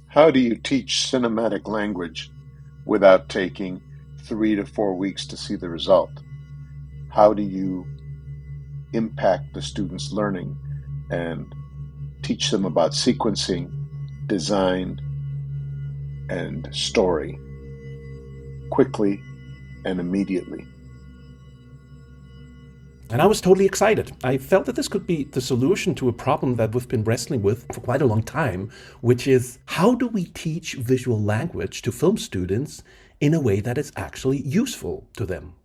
How do you teach cinematic language without taking 3 to 4 weeks to see the result? How do you impact the students' learning and teach them about sequencing, design, and story quickly and immediately? And I was totally excited. I felt that this could be the solution to a problem that we've been wrestling with for quite a long time, which is how do we teach visual language to film students in a way that is actually useful to them?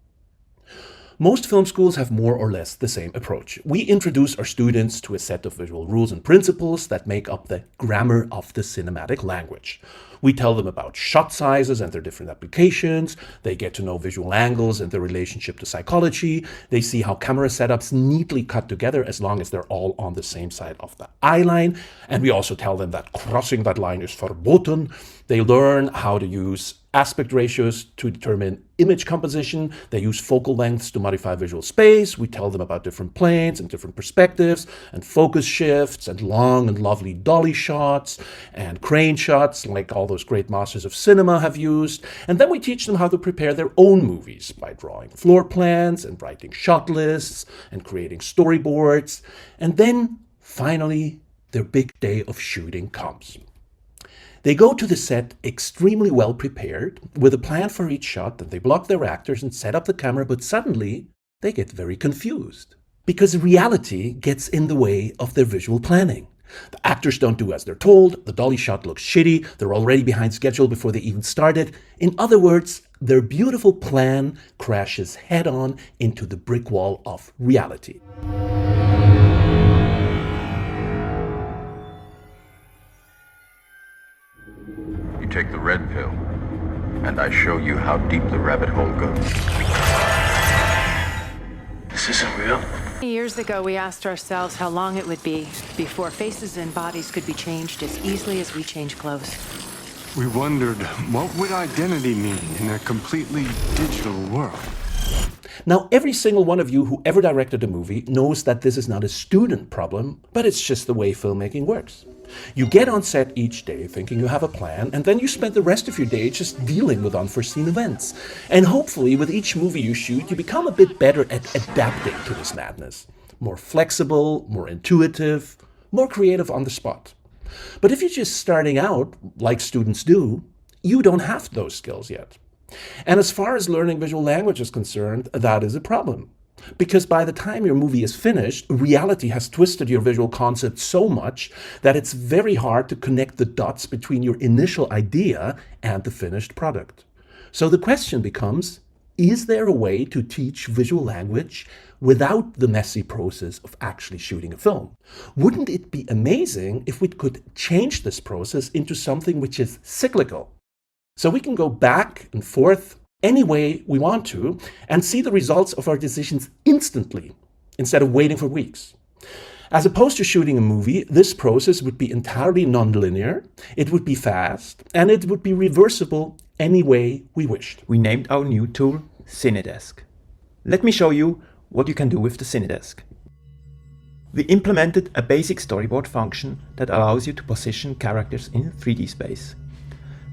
Most film schools have more or less the same approach. We introduce our students to a set of visual rules and principles that make up the grammar of the cinematic language. We tell them about shot sizes and their different applications. They get to know visual angles and their relationship to psychology. They see how camera setups neatly cut together as long as they're all on the same side of the eye line. And we also tell them that crossing that line is verboten. They learn how to use aspect ratios to determine image composition. They use focal lengths to modify visual space. We tell them about different planes and different perspectives and focus shifts and long and lovely dolly shots and crane shots like all those great masters of cinema have used. And then we teach them how to prepare their own movies by drawing floor plans and writing shot lists and creating storyboards. And then finally, their big day of shooting comes. They go to the set extremely well prepared, with a plan for each shot, and they block their actors and set up the camera, but suddenly they get very confused. Because reality gets in the way of their visual planning. The actors don't do as they're told, the dolly shot looks shitty, they're already behind schedule before they even started. In other words, their beautiful plan crashes head-on into the brick wall of reality. You take the red pill, and I show you how deep the rabbit hole goes. This isn't real. Years ago, we asked ourselves how long it would be before faces and bodies could be changed as easily as we change clothes. We wondered, what would identity mean in a completely digital world? Now, every single one of you who ever directed a movie knows that this is not a student problem, but it's just the way filmmaking works. You get on set each day thinking you have a plan, and then you spend the rest of your day just dealing with unforeseen events. And hopefully, with each movie you shoot, you become a bit better at adapting to this madness. More flexible, more intuitive, more creative on the spot. But if you're just starting out, like students do, you don't have those skills yet. And as far as learning visual language is concerned, that is a problem. Because by the time your movie is finished, reality has twisted your visual concept so much that it's very hard to connect the dots between your initial idea and the finished product. So the question becomes, is there a way to teach visual language without the messy process of actually shooting a film? Wouldn't it be amazing if we could change this process into something which is cyclical? So we can go back and forth any way we want to and see the results of our decisions instantly instead of waiting for weeks. As opposed to shooting a movie, this process would be entirely nonlinear, it would be fast, and it would be reversible any way we wished. We named our new tool cineDesk. Let me show you what you can do with the cineDesk. We implemented a basic storyboard function that allows you to position characters in 3D space.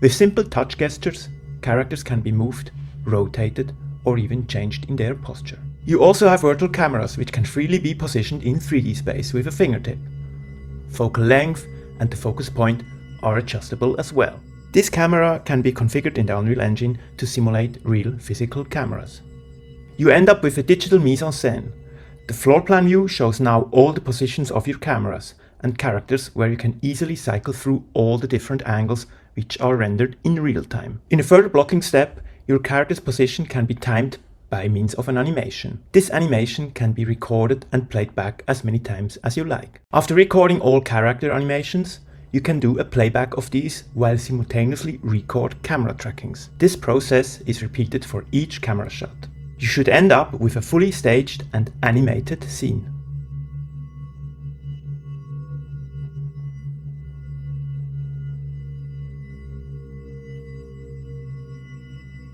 With simple touch gestures, characters can be moved, rotated, or even changed in their posture. You also have virtual cameras which can freely be positioned in 3D space with a fingertip. Focal length and the focus point are adjustable as well. This camera can be configured in the Unreal Engine to simulate real physical cameras. You end up with a digital mise-en-scène. The floor plan view shows now all the positions of your cameras and characters where you can easily cycle through all the different angles which are rendered in real time. In a further blocking step, your character's position can be timed by means of an animation. This animation can be recorded and played back as many times as you like. After recording all character animations, you can do a playback of these while simultaneously record camera trackings. This process is repeated for each camera shot. You should end up with a fully staged and animated scene.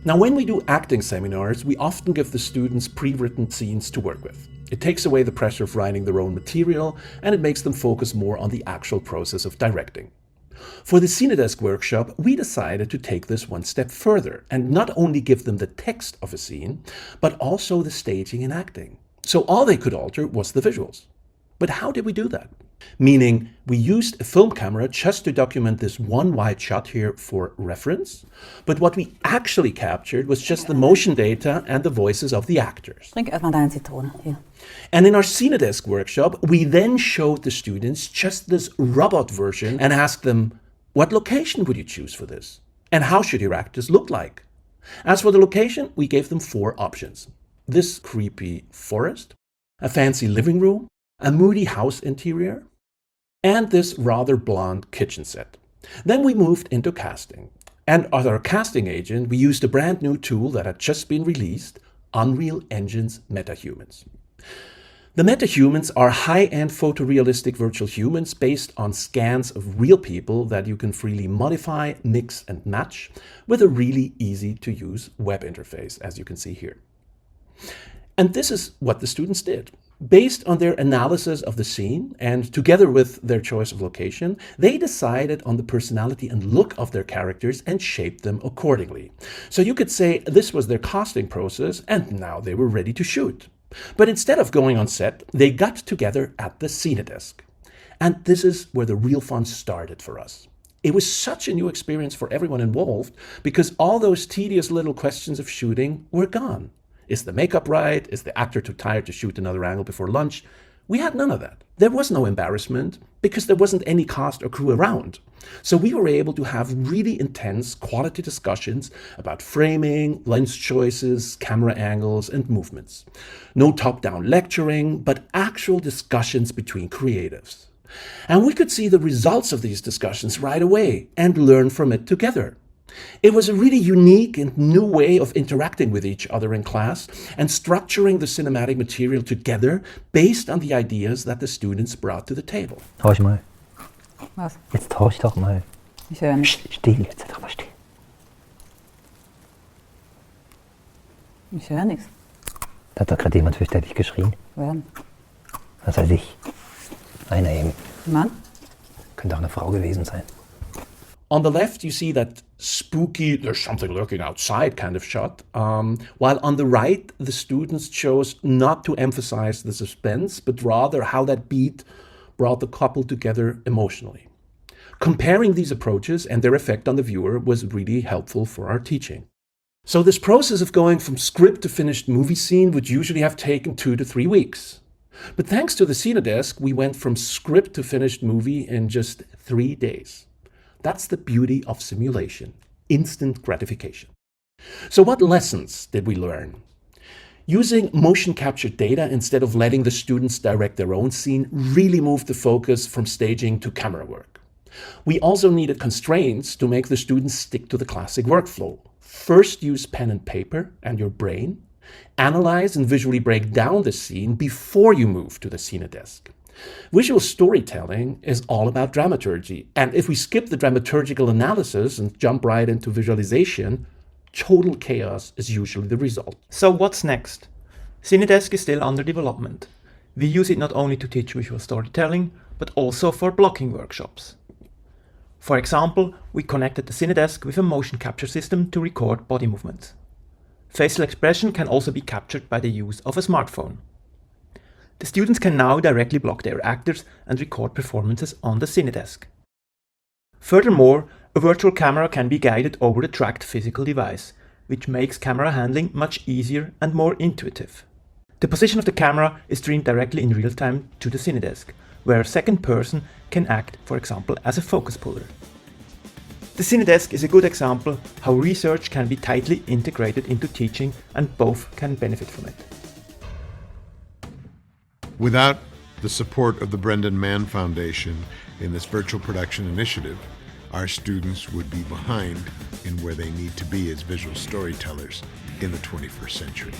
Now, when we do acting seminars, we often give the students pre-written scenes to work with. It takes away the pressure of writing their own material, and it makes them focus more on the actual process of directing. For the cineDesk workshop, we decided to take this one step further and not only give them the text of a scene, but also the staging and acting. So all they could alter was the visuals. But how did we do that? Meaning, we used a film camera just to document this one wide shot here for reference, but what we actually captured was just the motion data and the voices of the actors. Trink erstmal deine Zitrone. Hier. And in our cineDesk workshop, we then showed the students just this robot version and asked them, what location would you choose for this? And how should your actors look like? As for the location, we gave them 4 options. This creepy forest, a fancy living room, a moody house interior, and this rather blonde kitchen set. Then we moved into casting. And as our casting agent, we used a brand new tool that had just been released, Unreal Engine's MetaHumans. The MetaHumans are high-end photorealistic virtual humans based on scans of real people that you can freely modify, mix, and match with a really easy-to-use web interface, as you can see here. And this is what the students did. Based on their analysis of the scene and together with their choice of location, they decided on the personality and look of their characters and shaped them accordingly. So you could say this was their casting process and now they were ready to shoot. But instead of going on set, they got together at the cineDesk. And this is where the real fun started for us. It was such a new experience for everyone involved because all those tedious little questions of shooting were gone. Is the makeup right? Is the actor too tired to shoot another angle before lunch? We had none of that. There was no embarrassment because there wasn't any cast or crew around. So we were able to have really intense quality discussions about framing, lens choices, camera angles, and movements. No top-down lecturing, but actual discussions between creatives. And we could see the results of these discussions right away and learn from it together. It was a really unique and new way of interacting with each other in class and structuring the cinematic material together based on the ideas that the students brought to the table. Tausch mal. Was? Jetzt tausch doch mal. Ich höre nicht. Psst, still, jetzt sag aber still. Ich höre nichts. Da hat doch gerade jemand fürchterlich geschrien. Wer? Was weiß ich. Einer eben. Mann? Könnte auch eine Frau gewesen sein. On the left, you see that spooky, there's something lurking outside kind of shot, while on the right, the students chose not to emphasize the suspense, but rather how that beat brought the couple together emotionally. Comparing these approaches and their effect on the viewer was really helpful for our teaching. So this process of going from script to finished movie scene would usually have taken 2 to 3 weeks. But thanks to the cineDesk, we went from script to finished movie in just 3 days. That's the beauty of simulation, instant gratification. So what lessons did we learn? Using motion captured data instead of letting the students direct their own scene really moved the focus from staging to camera work. We also needed constraints to make the students stick to the classic workflow. First use pen and paper and your brain. Analyze and visually break down the scene before you move to the cineDesk. Visual storytelling is all about dramaturgy, and if we skip the dramaturgical analysis and jump right into visualization, total chaos is usually the result. So what's next? cineDesk is still under development. We use it not only to teach visual storytelling, but also for blocking workshops. For example, we connected the cineDesk with a motion capture system to record body movements. Facial expression can also be captured by the use of a smartphone. The students can now directly block their actors and record performances on the cineDesk. Furthermore, a virtual camera can be guided over a tracked physical device, which makes camera handling much easier and more intuitive. The position of the camera is streamed directly in real time to the cineDesk, where a second person can act, for example, as a focus puller. The cineDesk is a good example how research can be tightly integrated into teaching and both can benefit from it. Without the support of the Brenden Mann Foundation in this virtual production initiative, our students would be behind in where they need to be as visual storytellers in the 21st century.